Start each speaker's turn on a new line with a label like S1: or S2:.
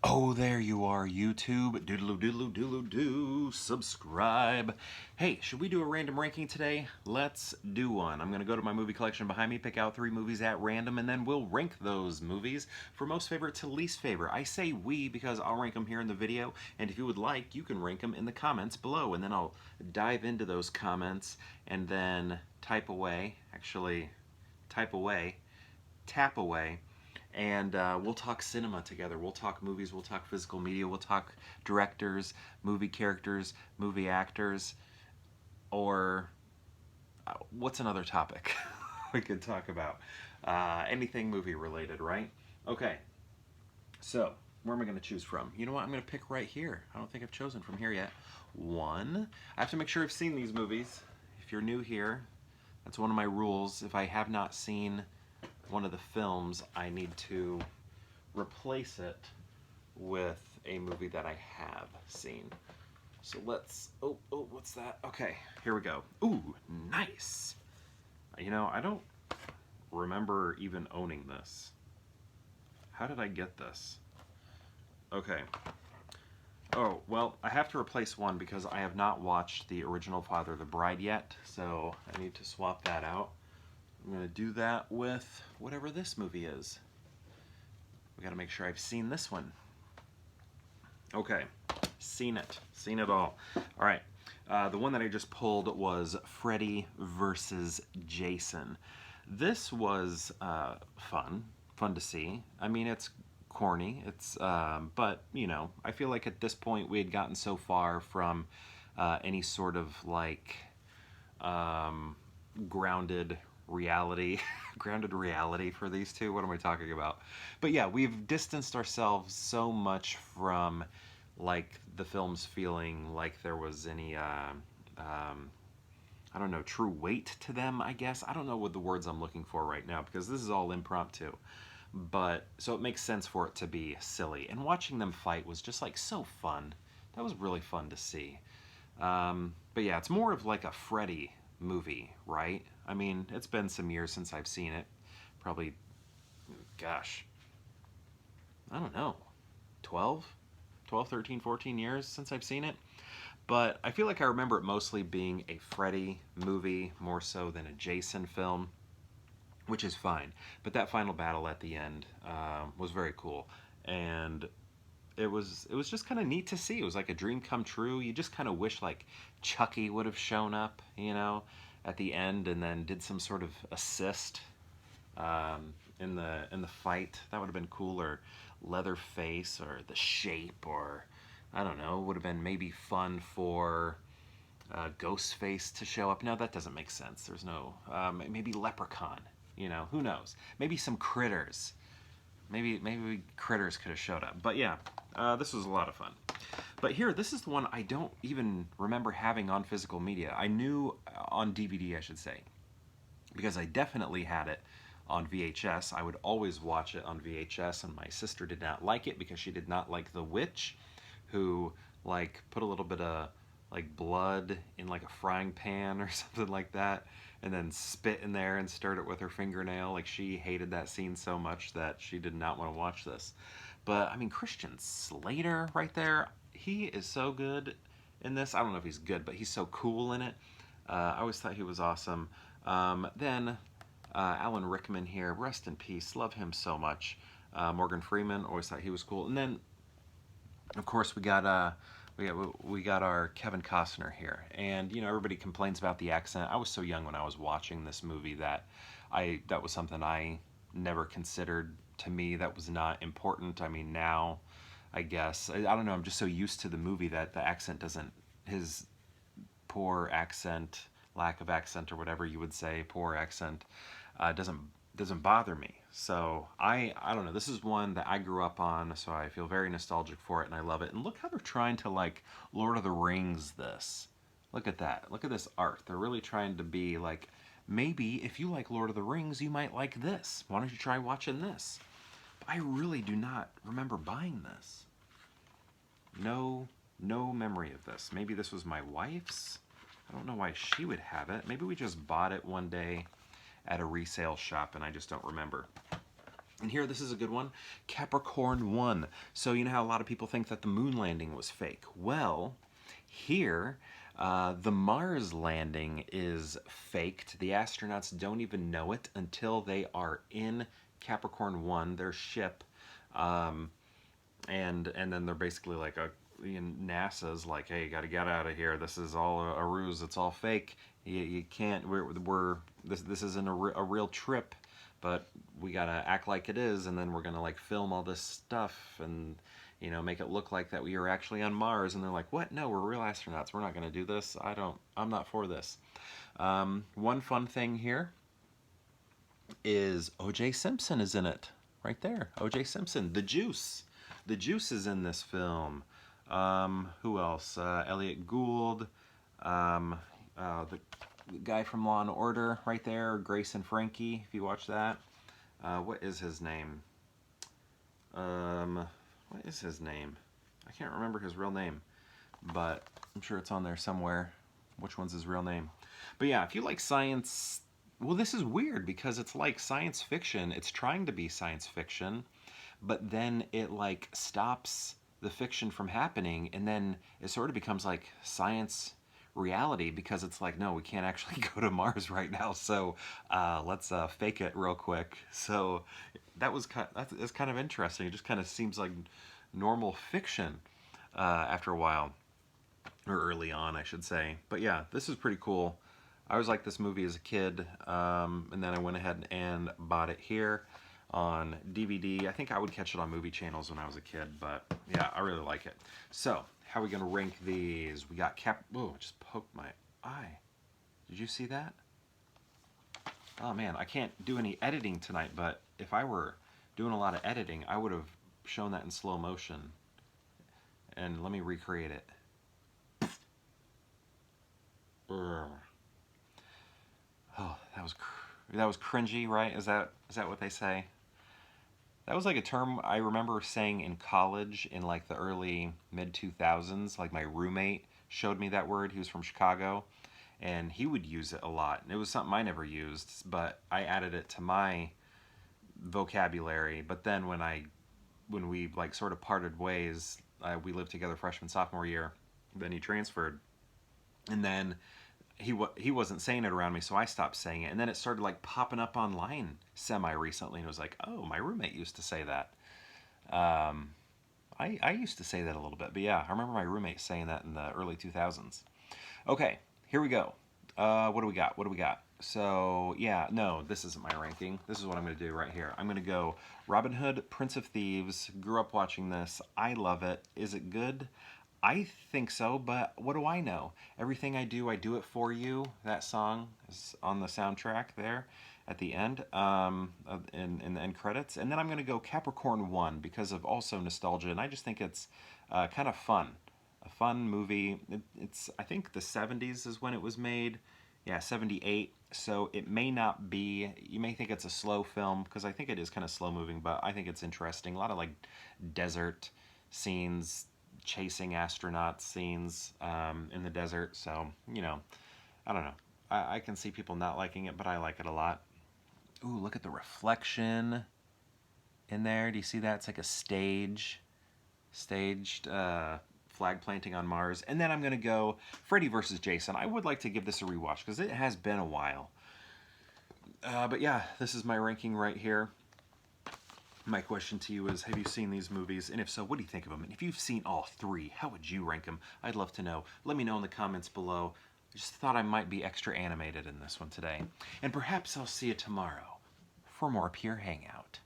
S1: Oh, there you are, YouTube. Doodaloo doodaloo doodaloo doo. Subscribe. Hey, should we do a random ranking today? Let's do one. I'm going to go to my movie collection behind me, pick out 3 movies at random, and then we'll rank those movies from most favorite to least favorite. I say we because I'll rank them here in the video, and if you would like, you can rank them in the comments below, and then I'll dive into those comments and then type away, tap away, and we'll talk cinema together. We'll talk movies, we'll talk physical media, we'll talk directors, movie characters, movie actors, or what's another topic we could talk about? Anything movie related, right? Okay, so where am I going to choose from? You know what? I'm going to pick right here. I don't think I've chosen from here yet. One. I have to make sure I've seen these movies. If you're new here, that's one of my rules. If I have not seen one of the films, I need to replace it with a movie that I have seen. So let's, what's that? Okay, here we go. Ooh, nice. You know, I don't remember even owning this. How did I get this? Okay. Oh, well, I have to replace one because I have not watched the original Father of the Bride yet, so I need to swap that out. I'm going to do that with whatever this movie is. We got to make sure I've seen this one. Okay, seen it all. All right, the one that I just pulled was Freddy versus Jason. This was fun to see. I mean, it's corny, but you know, I feel like at this point we had gotten so far from any sort of like grounded reality for these two. What am I talking about? But yeah, we've distanced ourselves so much from like the films feeling like there was any I don't know, true weight to them, I guess. I don't know what the words I'm looking for right now because this is all impromptu. But so it makes sense for it to be silly. And watching them fight was just like so fun. That was really fun to see. But yeah, it's more of like a Freddy movie, right? I mean, it's been some years since I've seen it. Probably, gosh, I don't know, 12, 13, 14 years since I've seen it. But I feel like I remember it mostly being a Freddy movie more so than a Jason film, which is fine. But that final battle at the end was very cool. And it was just kind of neat to see. It was like a dream come true. You just kind of wish like Chucky would have shown up, you know, at the end and then did some sort of assist in the fight. That would have been cool. Or Leatherface or The Shape, or I don't know. Would have been maybe fun for Ghostface to show up. No, that doesn't make sense. There's no maybe Leprechaun. You know, who knows? Maybe some critters. Maybe critters could have showed up. But yeah, this was a lot of fun. But here, this is the one I don't even remember having on physical media. I knew on DVD, I should say, because I definitely had it on VHS. I would always watch it on VHS, and my sister did not like it because she did not like the witch who like put a little bit of like blood in like a frying pan or something like that and then spit in there and stirred it with her fingernail. Like, she hated that scene so much that she did not want to watch this. But I mean, Christian Slater right there, he is so good in this. I don't know if he's good, but he's so cool in it. I always thought he was awesome. Then Alan Rickman here, rest in peace, love him so much. Morgan Freeman, always thought he was cool. And then of course we got our Kevin Costner here, and you know, everybody complains about the accent. I was so young when I was watching this movie that that was something I never considered. To me, that was not important. I mean, now I guess I don't know. I'm just so used to the movie that the accent doesn't, his poor accent, lack of accent, or whatever you would say, poor accent, doesn't bother me. So I don't know. This is one that I grew up on, so I feel very nostalgic for it, and I love it. And look how they're trying to like Lord of the Rings this. Look at that. Look at this art. They're really trying to be like, maybe if you like Lord of the Rings, you might like this. Why don't you try watching this? But I really do not remember buying this. No memory of this. Maybe this was my wife's. I don't know why she would have it. Maybe we just bought it one day at a resale shop and I just don't remember. And here, this is a good one, Capricorn One. So you know how a lot of people think that the moon landing was fake? Well, here, the Mars landing is faked. The astronauts don't even know it until they are in Capricorn One, their ship, um, and then they're basically like NASA's like, hey, you got to get out of here. This is all a ruse. It's all fake. You can't. We're this isn't a real trip, but we gotta act like it is, and then we're gonna like film all this stuff and make it look like that we are actually on Mars. And they're like, what? No, we're real astronauts. We're not gonna do this. I'm not for this. One fun thing here is O.J. Simpson is in it. Right there. O.J. Simpson. The Juice. The Juice is in this film. Who else? Elliott Gould. The guy from Law and Order right there. Grace and Frankie, if you watch that. What is his name? What is his name? I can't remember his real name, but I'm sure it's on there somewhere. Which one's his real name? But yeah, if you like science, well, this is weird because it's like science fiction. It's trying to be science fiction, but then it like stops the fiction from happening, and then it sort of becomes like science reality because it's like, no, we can't actually go to Mars right now, so let's fake it real quick. So that's kind of interesting. It just kind of seems like normal fiction after a while, or early on, I should say. But yeah, this is pretty cool. I always liked this movie as a kid, and then I went ahead and bought it here on DVD. I think I would catch it on movie channels when I was a kid, but yeah, I really like it. So, how are we going to rank these? We got oh, just poked my eye. Did you see that? Oh man, I can't do any editing tonight, but if I were doing a lot of editing, I would have shown that in slow motion. And let me recreate it. Ugh. Oh, that was cringy, right? Is that what they say? That was like a term I remember saying in college in like the early mid 2000s. Like my roommate showed me that word. He was from Chicago, and he would use it a lot. And it was something I never used, but I added it to my vocabulary. But then when we like sort of parted ways, we lived together freshman sophomore year. Then he transferred, and then he wasn't saying it around me, so I stopped saying it, and then it started like popping up online semi recently, and it was like, oh, my roommate used to say that. I used to say that a little bit, but yeah, I remember my roommate saying that in the early 2000s. Okay, here we go. What do we got? What do we got? So yeah, no, this isn't my ranking. This is what I'm going to do right here. I'm going to go Robin Hood, Prince of Thieves. Grew up watching this. I love it. Is it good? I think so, but what do I know? Everything I do it for you. That song is on the soundtrack there at the end, in the end credits. And then I'm going to go Capricorn One because of also nostalgia, and I just think it's kind of fun. A fun movie. It's I think the 70s is when it was made. Yeah, 78. So it may not be, you may think it's a slow film, because I think it is kind of slow moving, but I think it's interesting. A lot of like desert scenes, chasing astronaut scenes in the desert. So, I don't know. I can see people not liking it, but I like it a lot. Ooh, look at the reflection in there. Do you see that? It's like a staged flag planting on Mars. And then I'm going to go Freddy versus Jason. I would like to give this a rewatch because it has been a while. But yeah, this is my ranking right here. My question to you is, have you seen these movies? And if so, what do you think of them? And if you've seen all three, how would you rank them? I'd love to know. Let me know in the comments below. I just thought I might be extra animated in this one today. And perhaps I'll see you tomorrow for more Pure Hangout.